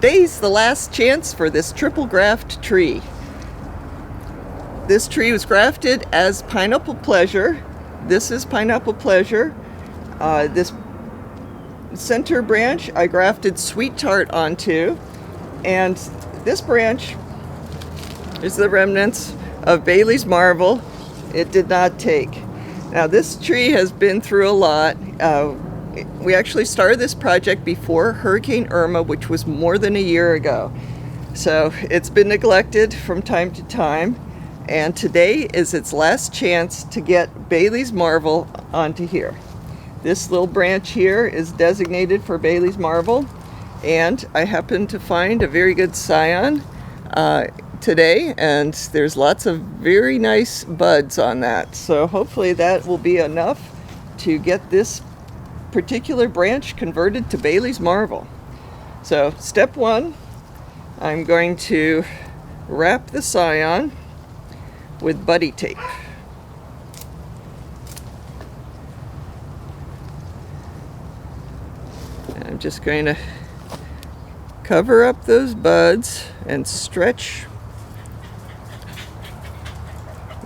today's the last chance for this triple-graft tree. This tree was grafted as Pineapple Pleasure. This is Pineapple Pleasure. This center branch I grafted Sweet Tart onto, and this branch is the remnants of Bailey's Marvel. It did not take. Now this tree has been through a lot. We actually started this project before Hurricane Irma, which was more than a year ago. So it's been neglected from time to time, and today is its last chance to get Bailey's Marvel onto here. This little branch here is designated for Bailey's Marvel, and I happened to find a very good scion today, and there's lots of very nice buds on that. So hopefully that will be enough to get this particular branch converted to Bailey's Marvel. So step one, I'm going to wrap the scion with buddy tape. I'm just going to cover up those buds and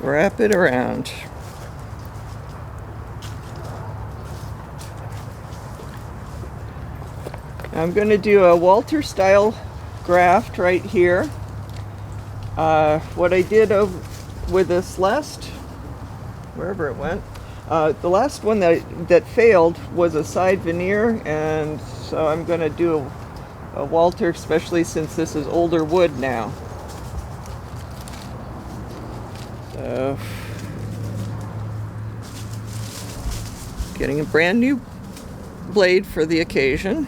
wrap it around. I'm going to do a Walter style graft right here. What I did with this last, wherever it went, the last one that failed was a side veneer, and so I'm going to do a Walter, especially since this is older wood now. So, getting a brand new blade for the occasion.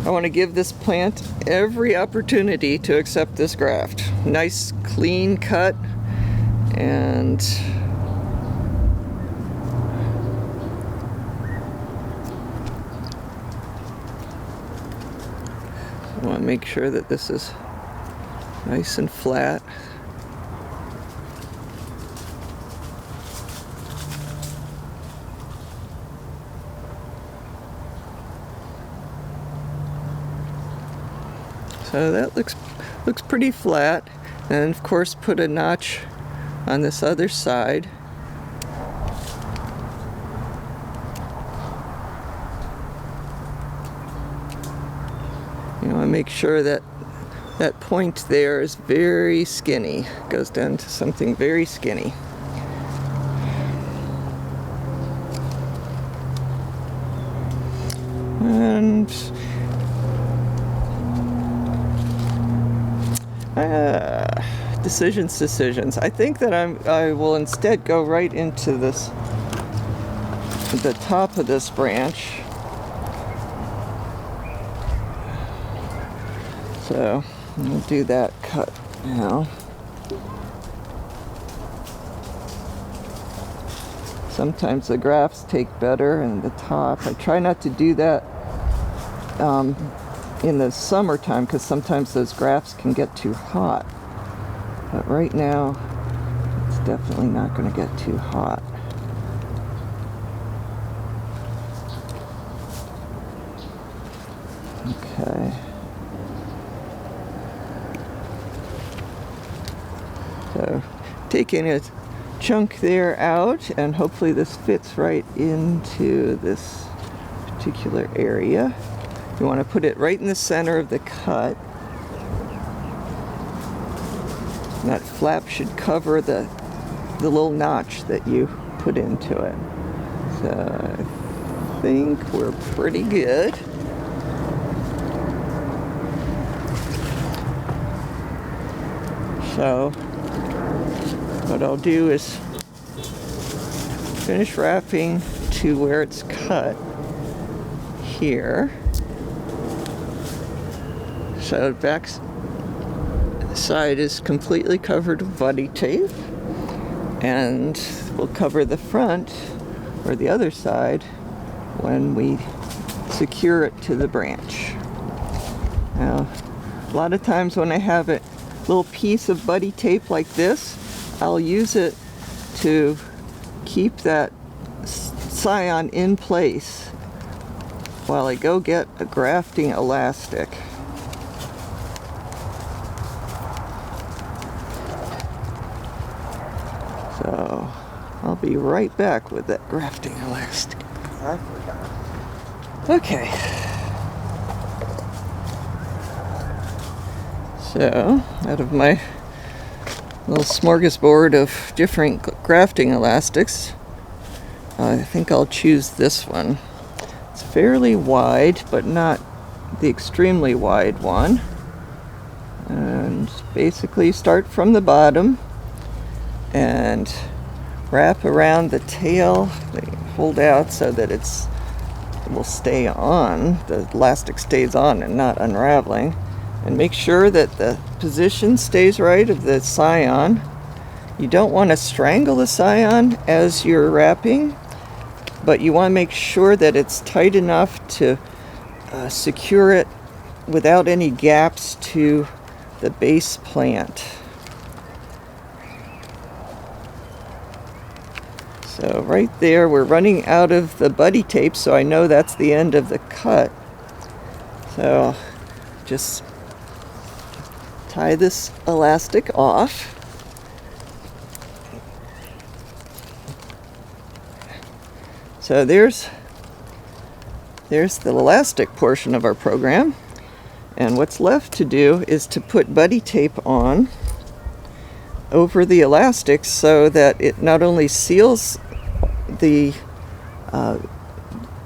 I want to give this plant every opportunity to accept this graft. Nice clean cut, and I want to make sure that this is nice and flat. So that looks pretty flat, and of course put a notch on this other side. You want to make sure that that point there is very skinny, goes down to something very skinny. And decisions. I think that I will instead go right into the top of this branch. So I'll do that cut now. Sometimes the grafts take better in the top. I try not to do that in the summertime, because sometimes those grafts can get too hot. But right now, it's definitely not going to get too hot. Okay. So, taking a chunk there out, and hopefully this fits right into this particular area. You want to put it right in the center of the cut. And that flap should cover the little notch that you put into it. So I think we're pretty good. So what I'll do is finish wrapping to where it's cut here. So the back side is completely covered with buddy tape, and we'll cover the front or the other side when we secure it to the branch. Now, a lot of times when I have a little piece of buddy tape like this, I'll use it to keep that scion in place while I go get a grafting elastic. So I'll be right back with that grafting elastic. I forgot. Okay. So, out of my little smorgasbord of different grafting elastics, I think I'll choose this one. It's fairly wide, but not the extremely wide one. And basically start from the bottom and wrap around the tail, hold out so that it will stay on, the elastic stays on and not unraveling. And make sure that the position stays right of the scion. You don't want to strangle the scion as you're wrapping, but you want to make sure that it's tight enough to secure it without any gaps to the base plant. So right there, we're running out of the buddy tape, so I know that's the end of the cut. So just tie this elastic off. So there's the elastic portion of our program. And what's left to do is to put buddy tape on over the elastic so that it not only seals the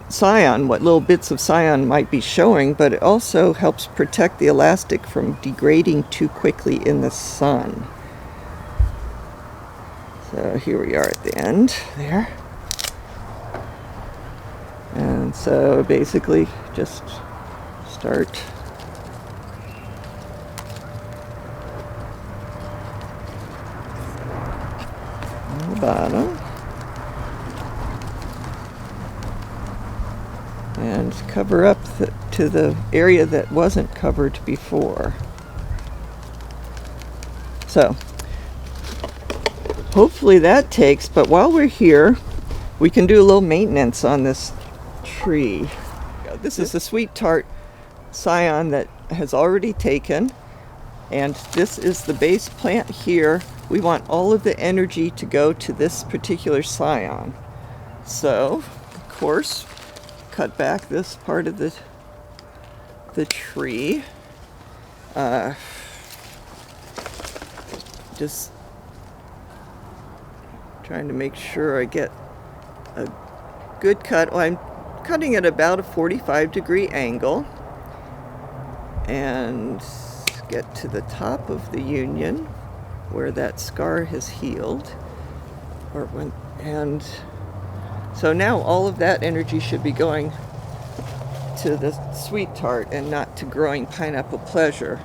scion, what little bits of scion might be showing, but it also helps protect the elastic from degrading too quickly in the sun. So here we are at the end there. And so basically just start on the bottom and cover up to the area that wasn't covered before. So hopefully that takes, but while we're here, we can do a little maintenance on this tree. This is the Sweet Tart scion that has already taken, and this is the base plant here. We want all of the energy to go to this particular scion. So, of course, cut back this part of the tree. Just trying to make sure I get a good cut. Well, I'm cutting at about a 45-degree angle and get to the top of the union where that scar has healed. And so now all of that energy should be going to the Sweet Tart and not to growing Pineapple Pleasure.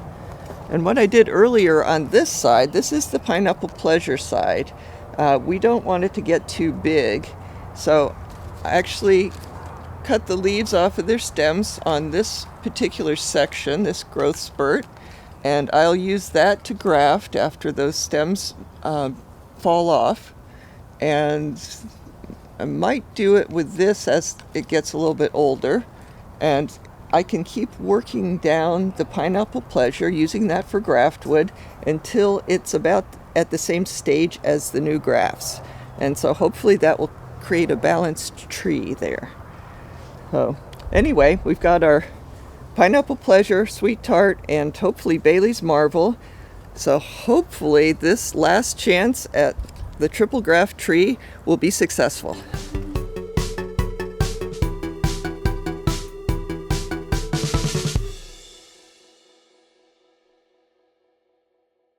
And what I did earlier on this side, this is the Pineapple Pleasure side. We don't want it to get too big, so I actually cut the leaves off of their stems on this particular section, this growth spurt, and I'll use that to graft after those stems fall off. And I might do it with this as it gets a little bit older, and I can keep working down the Pineapple Pleasure, using that for graft wood, until it's about at the same stage as the new grafts. And so hopefully that will create a balanced tree there. So anyway, we've got our Pineapple Pleasure, Sweet Tart, and hopefully Bailey's Marvel. So hopefully this last chance at the Triple-Graft tree will be successful.